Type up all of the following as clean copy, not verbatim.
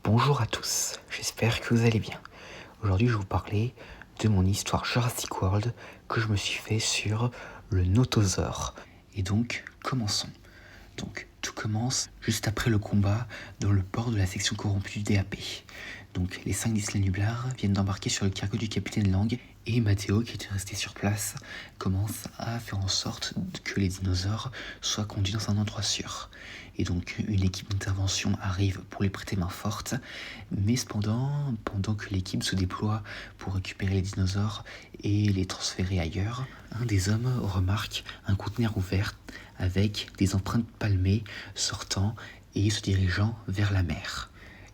Bonjour à tous, j'espère que vous allez bien. Aujourd'hui, je vais vous parler de mon histoire Jurassic World que je me suis fait sur le Notosaure. Et donc, commençons. Donc, tout commence juste après le combat dans le port de la section corrompue du DAP. Donc, les 5 d'Isla Nublar viennent d'embarquer sur le cargo du capitaine Lang et Matteo, qui était resté sur place, commence à faire en sorte que les dinosaures soient conduits dans un endroit sûr. Et donc, une équipe d'intervention arrive pour les prêter main forte, mais cependant, pendant que l'équipe se déploie pour récupérer les dinosaures et les transférer ailleurs, un des hommes remarque un conteneur ouvert avec des empreintes palmées sortant et se dirigeant vers la mer.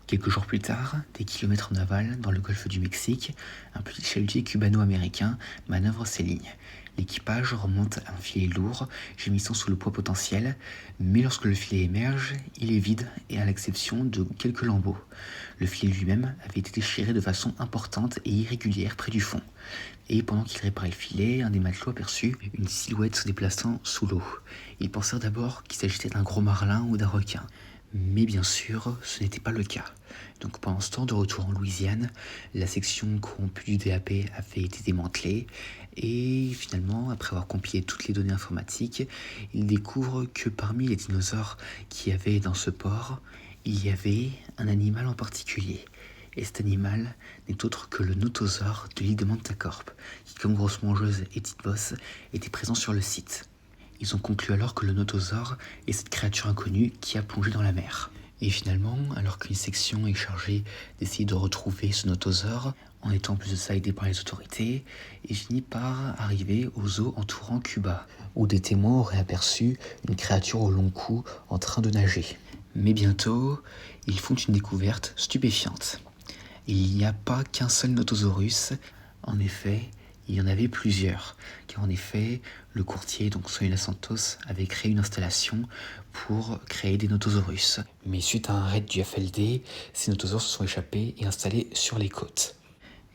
Quelques jours plus tard, des kilomètres en aval, dans le golfe du Mexique, un petit chalutier cubano-américain manœuvre ses lignes. L'équipage remonte un filet lourd, gémissant sous le poids potentiel, mais lorsque le filet émerge, il est vide et à l'exception de quelques lambeaux. Le filet lui-même avait été déchiré de façon importante et irrégulière près du fond. Et pendant qu'il réparait le filet, un des matelots aperçut une silhouette se déplaçant sous l'eau. Ils pensèrent d'abord qu'il s'agissait d'un gros marlin ou d'un requin. Mais bien sûr, ce n'était pas le cas. Donc pendant ce temps, de retour en Louisiane, la section corrompue du DAP avait été démantelée et finalement, après avoir compilé toutes les données informatiques, ils découvrent que parmi les dinosaures qu'il y avait dans ce port, il y avait un animal en particulier. Et cet animal n'est autre que le notosaure de l'île de Mantacorp, qui comme grosse mangeuse et petite bosse était présent sur le site. Ils ont conclu alors que le notosaure est cette créature inconnue qui a plongé dans la mer. Et finalement, alors qu'une section est chargée d'essayer de retrouver ce notosaure, en étant en plus de ça aidé par les autorités, il finit par arriver aux eaux entourant Cuba, où des témoins auraient aperçu une créature au long cou en train de nager. Mais bientôt, ils font une découverte stupéfiante. Il n'y a pas qu'un seul Notosaurus, en effet, il y en avait plusieurs, car en effet, le courtier, donc Sonia Santos, avait créé une installation pour créer des Notosaurus. Mais suite à un raid du FLD, ces Notosaures se sont échappés et installés sur les côtes.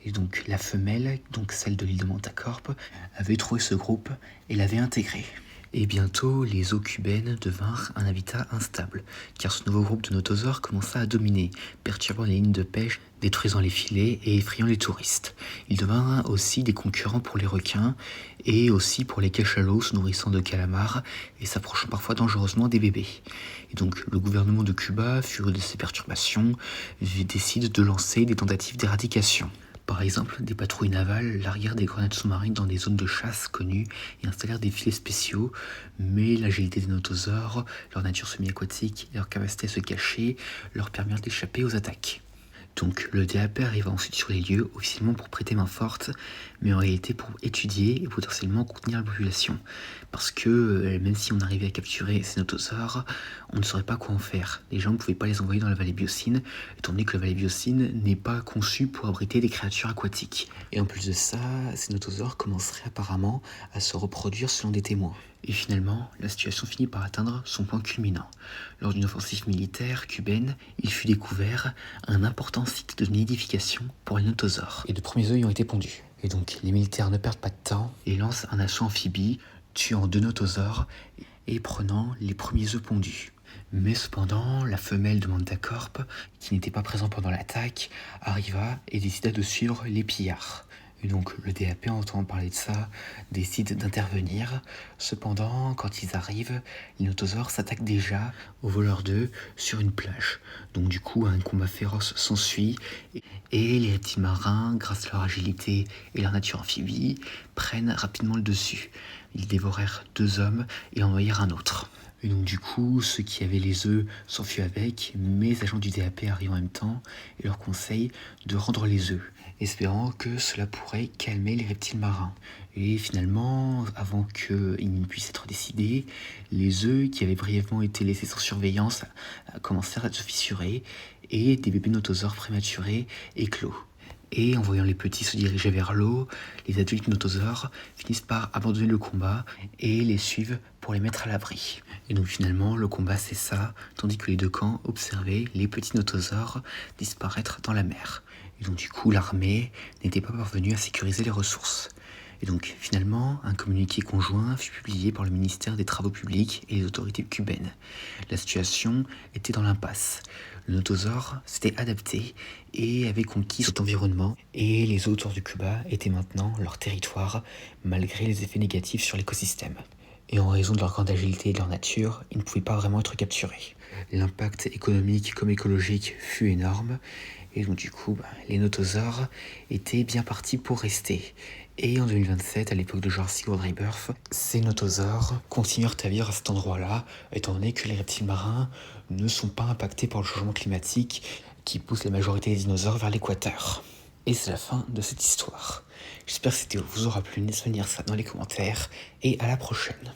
Et donc la femelle, donc celle de l'île de Mantacorp, avait trouvé ce groupe et l'avait intégré. Et bientôt, les eaux cubaines devinrent un habitat instable, car ce nouveau groupe de notosaures commença à dominer, perturbant les lignes de pêche, détruisant les filets et effrayant les touristes. Ils devinrent aussi des concurrents pour les requins, et aussi pour les cachalots se nourrissant de calamars et s'approchant parfois dangereusement des bébés. Et donc, le gouvernement de Cuba, furieux de ces perturbations, décide de lancer des tentatives d'éradication. Par exemple, des patrouilles navales larguèrent des grenades sous-marines dans des zones de chasse connues et installèrent des filets spéciaux, mais l'agilité des notosaures, leur nature semi-aquatique et leur capacité à se cacher leur permirent d'échapper aux attaques. Donc le DAP arriva ensuite sur les lieux, officiellement pour prêter main forte, mais en réalité pour étudier et potentiellement contenir la population. Parce que même si on arrivait à capturer ces notosaures, on ne saurait pas quoi en faire. Les gens ne pouvaient pas les envoyer dans la vallée Biosine, étant donné que la vallée Biosine n'est pas conçue pour abriter des créatures aquatiques. Et en plus de ça, ces notosaures commenceraient apparemment à se reproduire selon des témoins. Et finalement, la situation finit par atteindre son point culminant. Lors d'une offensive militaire cubaine, il fut découvert un important site de nidification pour les notosaures. Et de premiers œufs y ont été pondus. Et donc, les militaires ne perdent pas de temps et lancent un assaut amphibie, tuant 2 notosaures et prenant les premiers œufs pondus. Mais cependant, la femelle de Mantacorp, qui n'était pas présente pendant l'attaque, arriva et décida de suivre les pillards. Et donc le DAP, en entendant parler de ça, décide d'intervenir. Cependant, quand ils arrivent, les notosaures s'attaquent déjà aux voleurs d'œufs sur une plage. Donc du coup, un combat féroce s'ensuit et les reptiles marins, grâce à leur agilité et leur nature amphibie, prennent rapidement le dessus. Ils dévorèrent 2 hommes et en noyèrent un autre. Et donc du coup, ceux qui avaient les œufs s'enfuient avec, mais les agents du DAP arrivent en même temps et leur conseillent de rendre les œufs, espérant que cela pourrait calmer les reptiles marins. Et finalement, avant qu'ils ne puissent être décidés, les œufs qui avaient brièvement été laissés sans surveillance commencèrent à se fissurer et des bébés notosaures prématurés éclosent. Et en voyant les petits se diriger vers l'eau, les adultes notosaures finissent par abandonner le combat et les suivent pour les mettre à l'abri. Et donc finalement, le combat cessa, tandis que les 2 camps observaient les petits notosaures disparaître dans la mer. Et donc du coup, l'armée n'était pas parvenue à sécuriser les ressources. Et donc finalement, un communiqué conjoint fut publié par le ministère des Travaux publics et les autorités cubaines. La situation était dans l'impasse. Le notosaure s'était adapté et avait conquis cet environnement, et les eaux autour du Cuba étaient maintenant leur territoire, malgré les effets négatifs sur l'écosystème. Et en raison de leur grande agilité et de leur nature, ils ne pouvaient pas vraiment être capturés. L'impact économique comme écologique fut énorme, et donc du coup, les notosaures étaient bien partis pour rester. Et en 2027, à l'époque de Jurassic World Rebirth, ces notosaures continuèrent à vivre à cet endroit-là, étant donné que les reptiles marins ne sont pas impactés par le changement climatique qui pousse la majorité des dinosaures vers l'équateur. Et c'est la fin de cette histoire. J'espère que cette vidéo vous aura plu, n'hésitez pas à dire ça dans les commentaires, et à la prochaine.